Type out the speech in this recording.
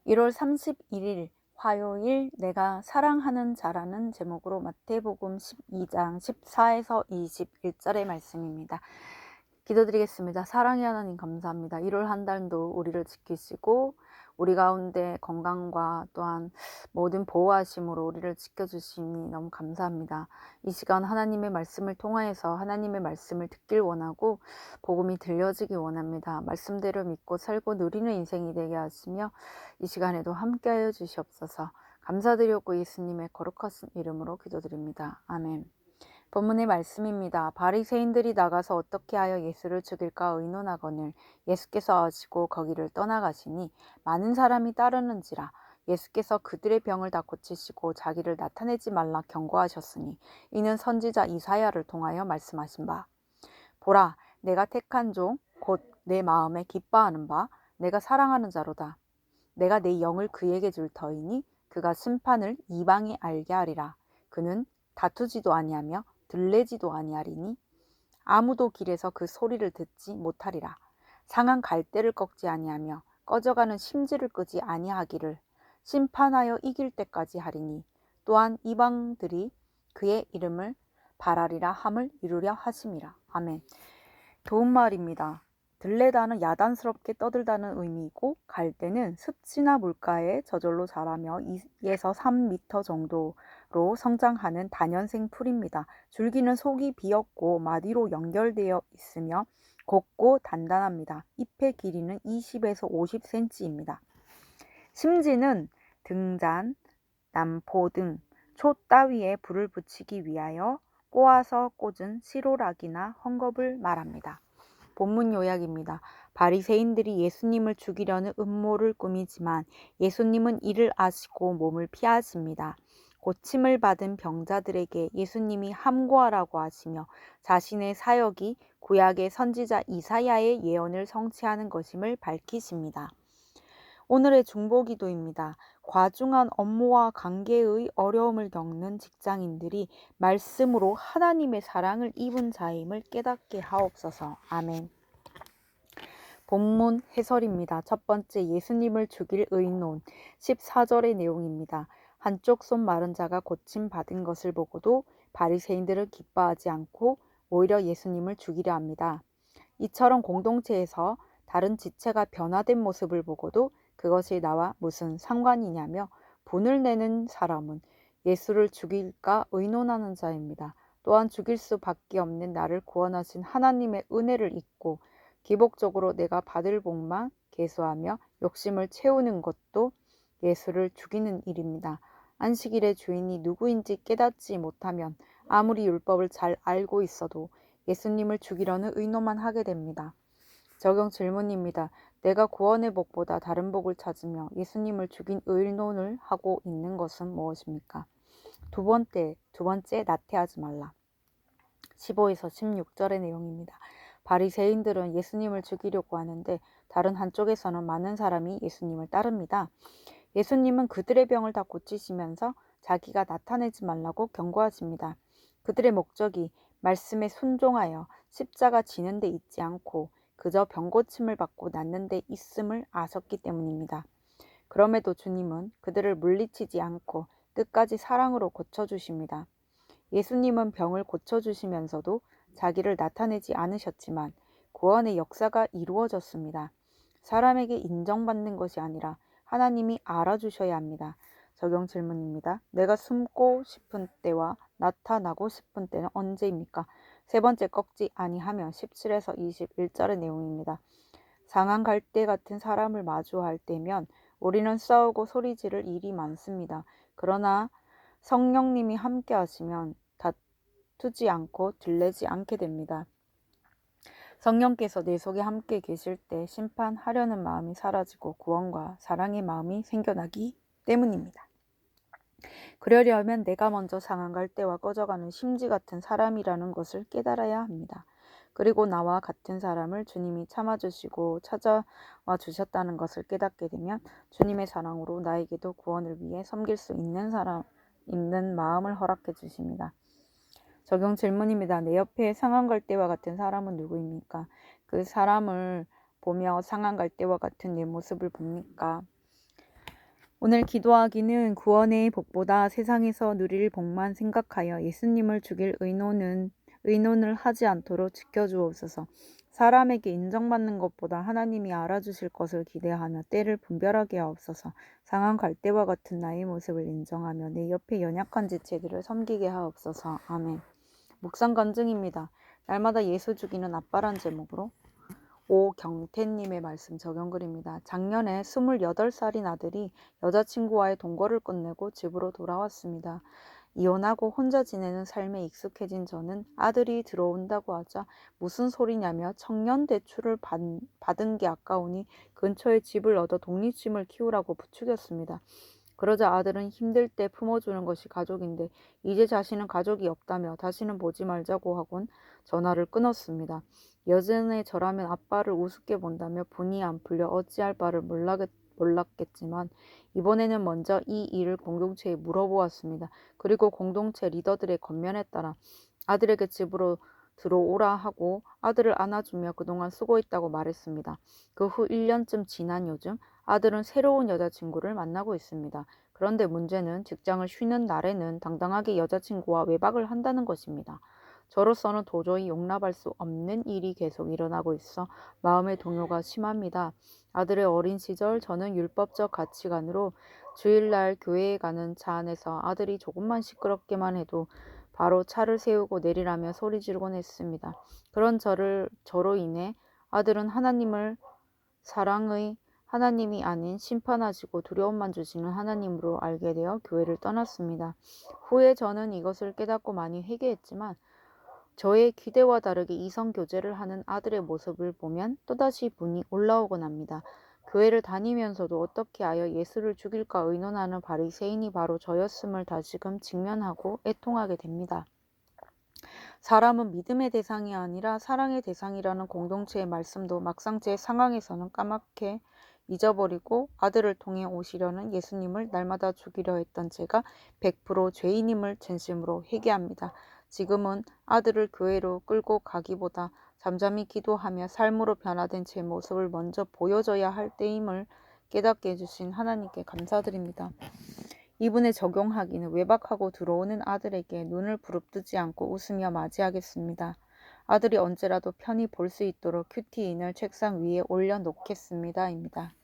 1월 31일 화요일 내가 사랑하는 자라는 제목으로 마태복음 12장 14에서 21절의 말씀입니다. 기도드리겠습니다. 사랑의 하나님 감사합니다. 1월 한 달도 우리를 지키시고 우리 가운데 건강과 또한 모든 보호하심으로 우리를 지켜주시니 너무 감사합니다. 이 시간 하나님의 말씀을 통하여서 하나님의 말씀을 듣길 원하고 복음이 들려지기 원합니다. 말씀대로 믿고 살고 누리는 인생이 되게 하시며 이 시간에도 함께하여 주시옵소서. 감사드리고 예수님의 거룩하신 이름으로 기도드립니다. 아멘. 본문의 말씀입니다. 바리새인들이 나가서 어떻게 하여 예수를 죽일까 의논하거늘 예수께서 아시고 거기를 떠나가시니 많은 사람이 따르는지라. 예수께서 그들의 병을 다 고치시고 자기를 나타내지 말라 경고하셨으니 이는 선지자 이사야를 통하여 말씀하신 바. 보라, 내가 택한 종 곧 내 마음에 기뻐하는 바 내가 사랑하는 자로다. 내가 내 영을 그에게 줄 터이니 그가 심판을 이방에 알게 하리라. 그는 다투지도 아니하며 들레지도 아니하리니 아무도 길에서 그 소리를 듣지 못하리라. 상한 갈대를 꺾지 아니하며 꺼져가는 심지를 끄지 아니하기를 심판하여 이길 때까지 하리니 또한 이방들이 그의 이름을 바라리라 함을 이루려 하심이라. 아멘. 도움말입니다. 들레다는 야단스럽게 떠들다는 의미이고 갈대는 습지나 물가에 저절로 자라며 2에서 3m 정도로 성장하는 다년생 풀입니다. 줄기는 속이 비었고 마디로 연결되어 있으며 곱고 단단합니다. 잎의 길이는 20에서 50cm입니다. 심지는 등잔, 남포 등 초 따위에 불을 붙이기 위하여 꼬아서 꽂은 시로락이나 헝겊을 말합니다. 본문 요약입니다. 바리새인들이 예수님을 죽이려는 음모를 꾸미지만 예수님은 이를 아시고 몸을 피하십니다. 고침을 받은 병자들에게 예수님이 함구하라고 하시며 자신의 사역이 구약의 선지자 이사야의 예언을 성취하는 것임을 밝히십니다. 오늘의 중보기도입니다. 과중한 업무와 관계의 어려움을 겪는 직장인들이 말씀으로 하나님의 사랑을 입은 자임을 깨닫게 하옵소서. 아멘. 본문 해설입니다. 첫 번째, 예수님을 죽일 의논 14절의 내용입니다. 한쪽 손 마른 자가 고침받은 것을 보고도 바리새인들은 기뻐하지 않고 오히려 예수님을 죽이려 합니다. 이처럼 공동체에서 다른 지체가 변화된 모습을 보고도 그것이 나와 무슨 상관이냐며 분을 내는 사람은 예수를 죽일까 의논하는 자입니다. 또한 죽일 수밖에 없는 나를 구원하신 하나님의 은혜를 잊고 기복적으로 내가 받을 복만 계수하며 욕심을 채우는 것도 예수를 죽이는 일입니다. 안식일의 주인이 누구인지 깨닫지 못하면 아무리 율법을 잘 알고 있어도 예수님을 죽이려는 의논만 하게 됩니다. 적용 질문입니다. 내가 구원의 복보다 다른 복을 찾으며 예수님을 죽인 의논을 하고 있는 것은 무엇입니까? 두 번째, 나태하지 말라. 15에서 16절의 내용입니다. 바리새인들은 예수님을 죽이려고 하는데 다른 한쪽에서는 많은 사람이 예수님을 따릅니다. 예수님은 그들의 병을 다 고치시면서 자기가 나타내지 말라고 경고하십니다. 그들의 목적이 말씀에 순종하여 십자가 지는 데 있지 않고 그저 병고침을 받고 낫는 데 있음을 아셨기 때문입니다. 그럼에도 주님은 그들을 물리치지 않고 끝까지 사랑으로 고쳐주십니다. 예수님은 병을 고쳐주시면서도 자기를 나타내지 않으셨지만 구원의 역사가 이루어졌습니다. 사람에게 인정받는 것이 아니라 하나님이 알아주셔야 합니다. 적용 질문입니다. 내가 숨고 싶은 때와 나타나고 싶은 때는 언제입니까? 세 번째, 꺾지 아니하면 17에서 21절의 내용입니다. 상한 갈대 같은 사람을 마주할 때면 우리는 싸우고 소리 지를 일이 많습니다. 그러나 성령님이 함께 하시면 다투지 않고 들레지 않게 됩니다. 성령께서 내 속에 함께 계실 때 심판하려는 마음이 사라지고 구원과 사랑의 마음이 생겨나기 때문입니다. 그러려면 내가 먼저 상한 갈대와 꺼져가는 심지 같은 사람이라는 것을 깨달아야 합니다. 그리고 나와 같은 사람을 주님이 참아주시고 찾아와 주셨다는 것을 깨닫게 되면 주님의 사랑으로 나에게도 구원을 위해 섬길 수 있는 마음을 허락해 주십니다. 적용 질문입니다. 내 옆에 상한 갈대와 같은 사람은 누구입니까? 그 사람을 보며 상한 갈대와 같은 내 모습을 봅니까? 오늘 기도하기는 구원의 복보다 세상에서 누릴 복만 생각하여 예수님을 죽일 의논을 하지 않도록 지켜주옵소서. 사람에게 인정받는 것보다 하나님이 알아주실 것을 기대하며 때를 분별하게 하옵소서. 상한 갈대와 같은 나의 모습을 인정하며 내 옆에 연약한 지체들을 섬기게 하옵소서. 아멘. 묵상 간증입니다. 날마다 예수 죽이는 아빠란 제목으로 오경태님의 말씀 적용글입니다. 작년에 28살인 아들이 여자친구와의 동거를 끝내고 집으로 돌아왔습니다. 이혼하고 혼자 지내는 삶에 익숙해진 저는 아들이 들어온다고 하자 무슨 소리냐며 청년 대출을 받은 게 아까우니 근처에 집을 얻어 독립심을 키우라고 부추겼습니다. 그러자 아들은 힘들 때 품어주는 것이 가족인데 이제 자신은 가족이 없다며 다시는 보지 말자고 하곤 전화를 끊었습니다. 여전에 저라면 아빠를 우습게 본다며 분이 안 풀려 어찌할 바를 몰랐겠지만 이번에는 먼저 이 일을 공동체에 물어보았습니다. 그리고 공동체 리더들의 권면에 따라 아들에게 집으로 들어오라 하고 아들을 안아주며 그동안 수고했다고 말했습니다. 그 후 1년쯤 지난 요즘 아들은 새로운 여자친구를 만나고 있습니다. 그런데 문제는 직장을 쉬는 날에는 당당하게 여자친구와 외박을 한다는 것입니다. 저로서는 도저히 용납할 수 없는 일이 계속 일어나고 있어 마음의 동요가 심합니다. 아들의 어린 시절 저는 율법적 가치관으로 주일날 교회에 가는 차 안에서 아들이 조금만 시끄럽게만 해도 바로 차를 세우고 내리라며 소리 지르곤 했습니다. 그런 저로 인해 아들은 하나님을 사랑의 하나님이 아닌 심판하시고 두려움만 주시는 하나님으로 알게 되어 교회를 떠났습니다. 후에 저는 이것을 깨닫고 많이 회개했지만 저의 기대와 다르게 이성 교제를 하는 아들의 모습을 보면 또다시 분이 올라오곤 합니다. 교회를 다니면서도 어떻게 하여 예수를 죽일까 의논하는 바리새인이 바로 저였음을 다시금 직면하고 애통하게 됩니다. 사람은 믿음의 대상이 아니라 사랑의 대상이라는 공동체의 말씀도 막상 제 상황에서는 까맣게 잊어버리고 아들을 통해 오시려는 예수님을 날마다 죽이려 했던 제가 100% 죄인임을 진심으로 회개합니다. 지금은 아들을 교회로 끌고 가기보다 잠잠히 기도하며 삶으로 변화된 제 모습을 먼저 보여줘야 할 때임을 깨닫게 해주신 하나님께 감사드립니다. 이분에 적용하기는 외박하고 들어오는 아들에게 눈을 부릅뜨지 않고 웃으며 맞이하겠습니다. 아들이 언제라도 편히 볼 수 있도록 큐티인을 책상 위에 올려놓겠습니다. 입니다.